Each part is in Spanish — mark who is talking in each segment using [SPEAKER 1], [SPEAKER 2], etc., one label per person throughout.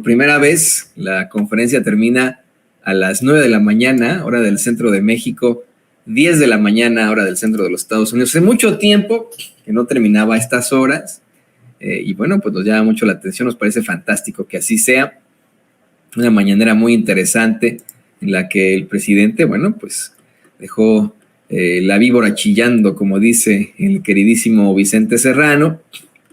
[SPEAKER 1] por primera vez la conferencia termina a las 9 de la mañana, hora del centro de México, 10 de la mañana, hora del centro de los Estados Unidos. Hace mucho tiempo que no terminaba a estas horas y bueno, pues nos llama mucho la atención, nos parece fantástico que así sea. Una mañanera muy interesante en la que el presidente, bueno, pues dejó la víbora chillando, como dice el queridísimo Vicente Serrano,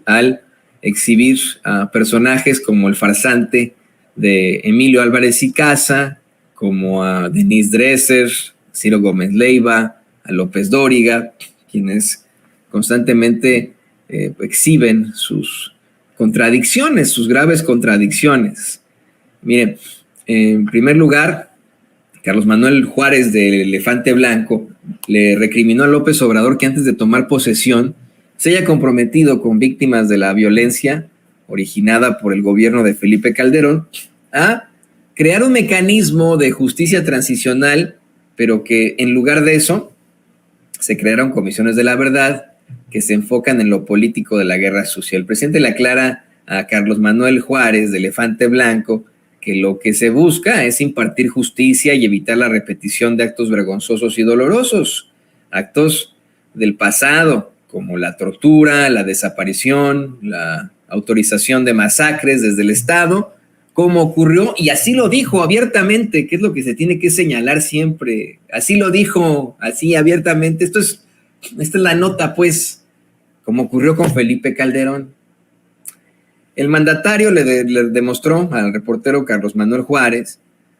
[SPEAKER 1] al exhibir a personajes como el farsante de Emilio Álvarez y Casa, como a Denise Dresser, Ciro Gómez Leiva, a López Dóriga, quienes constantemente exhiben sus contradicciones, sus graves contradicciones. Miren, en primer lugar, Carlos Manuel Juárez del Elefante Blanco le recriminó a López Obrador que antes de tomar posesión se haya comprometido con víctimas de la violencia originada por el gobierno de Felipe Calderón a crear un mecanismo de justicia transicional, pero que en lugar de eso se crearon comisiones de la verdad que se enfocan en lo político de la guerra sucia. El presidente le aclara a Carlos Manuel Juárez del Elefante Blanco que lo que se busca es impartir justicia y evitar la repetición de actos vergonzosos y dolorosos, actos del pasado, como la tortura, la desaparición, la autorización de masacres desde el Estado, como ocurrió, y así lo dijo abiertamente, que es lo que se tiene que señalar siempre, así lo dijo, así abiertamente, esta es la nota, pues, como ocurrió con Felipe Calderón. El mandatario le demostró al reportero Carlos Manuel Juárez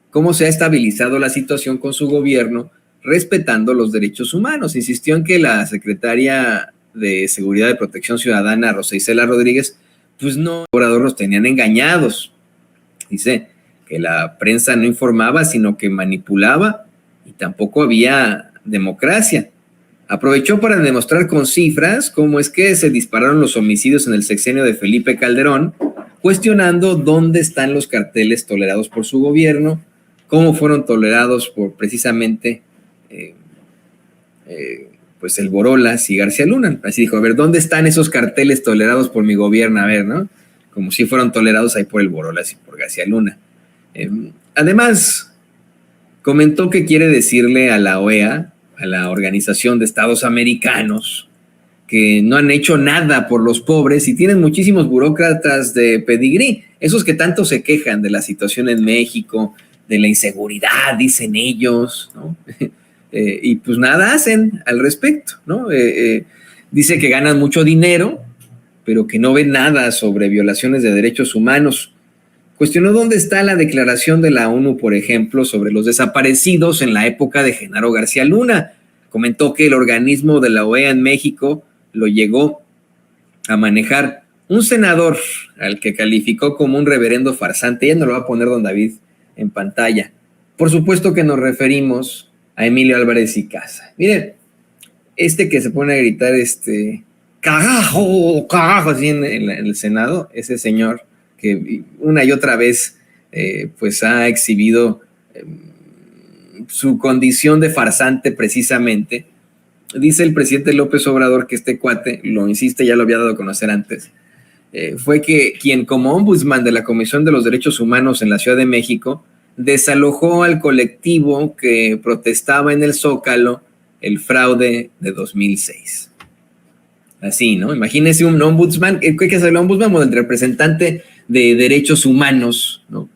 [SPEAKER 1] cómo se ha estabilizado la situación con su gobierno respetando los derechos humanos. Insistió en que la secretaria de Seguridad y Protección Ciudadana, Rosa Isela Rodríguez, pues no, los Obrador los tenían engañados. Dice que la prensa no informaba, sino que manipulaba y tampoco había democracia. Aprovechó para demostrar con cifras cómo es que se dispararon los homicidios en el sexenio de Felipe Calderón, cuestionando dónde están los carteles tolerados por su gobierno, cómo fueron tolerados por precisamente pues el Borolas y García Luna. Así dijo, a ver, ¿dónde están esos carteles tolerados por mi gobierno? A ver, ¿no? Como si fueron tolerados ahí por el Borolas y por García Luna. Además, comentó que quiere decirle a la OEA, a la Organización de Estados Americanos, que no han hecho nada por los pobres y tienen muchísimos burócratas de pedigrí, esos que tanto se quejan de la situación en México, de la inseguridad, dicen ellos, ¿no? Y pues nada hacen al respecto, ¿no? Dice que ganan mucho dinero, pero que no ven nada sobre violaciones de derechos humanos. Cuestionó dónde está la declaración de la ONU, por ejemplo, sobre los desaparecidos en la época de Genaro García Luna. Comentó que el organismo de la OEA en México lo llegó a manejar un senador al que calificó como un reverendo farsante. Ya nos lo va a poner don David en pantalla. Por supuesto que nos referimos a Emilio Álvarez y Casa. Miren, que se pone a gritar carajo, carajo, así en el Senado, ese señor que una y otra vez pues ha exhibido su condición de farsante precisamente. Dice el presidente López Obrador que este cuate, lo insiste, ya lo había dado a conocer antes, fue que quien como ombudsman de la Comisión de los Derechos Humanos en la Ciudad de México desalojó al colectivo que protestaba en el Zócalo el fraude de 2006. Así, ¿no? Imagínese un ombudsman, ¿qué es el ombudsman? El representante de derechos humanos, ¿no?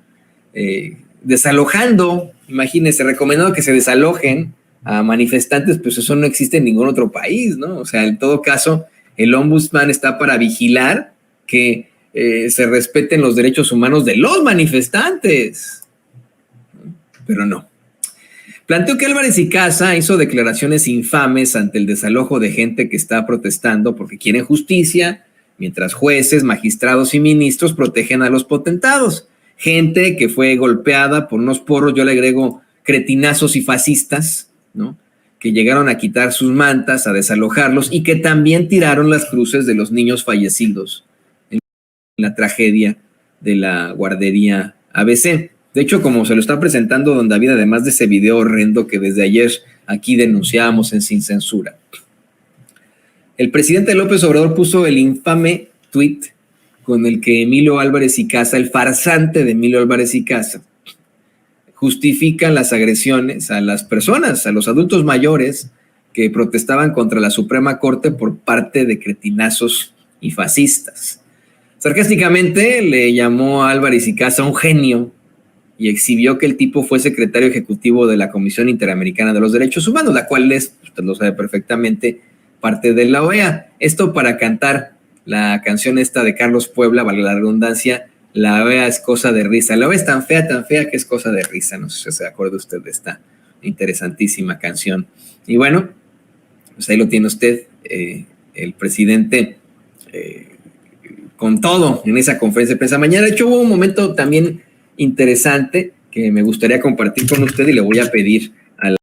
[SPEAKER 1] Desalojando, imagínese, recomendando que se desalojen a manifestantes, pues eso no existe en ningún otro país, ¿no? O sea, en todo caso, el ombudsman está para vigilar que se respeten los derechos humanos de los manifestantes, ¿no? Pero no. Planteó que Álvarez y Casa hizo declaraciones infames ante el desalojo de gente que está protestando porque quieren justicia, mientras jueces, magistrados y ministros protegen a los potentados. Gente que fue golpeada por unos porros, yo le agrego cretinazos y fascistas, ¿no? Que llegaron a quitar sus mantas, a desalojarlos y que también tiraron las cruces de los niños fallecidos en la tragedia de la guardería ABC. De hecho, como se lo está presentando don David, además de ese video horrendo que desde ayer aquí denunciábamos en Sin Censura, el presidente López Obrador puso el infame tuit con el que Emilio Álvarez y Casa, el farsante de Emilio Álvarez y Casa, justifican las agresiones a las personas, a los adultos mayores que protestaban contra la Suprema Corte por parte de cretinazos y fascistas. Sarcásticamente le llamó a Álvarez y Casa un genio y exhibió que el tipo fue secretario ejecutivo de la Comisión Interamericana de los Derechos Humanos, la cual es, usted lo sabe perfectamente, parte de la OEA. Esto para cantar la canción esta de Carlos Puebla, valga la redundancia, la OEA es cosa de risa. La OEA es tan fea que es cosa de risa. No sé si se acuerda usted de esta interesantísima canción. Y bueno, pues ahí lo tiene usted, el presidente con todo en esa conferencia de prensa. Mañana, de hecho, hubo un momento también interesante que me gustaría compartir con usted y le voy a pedir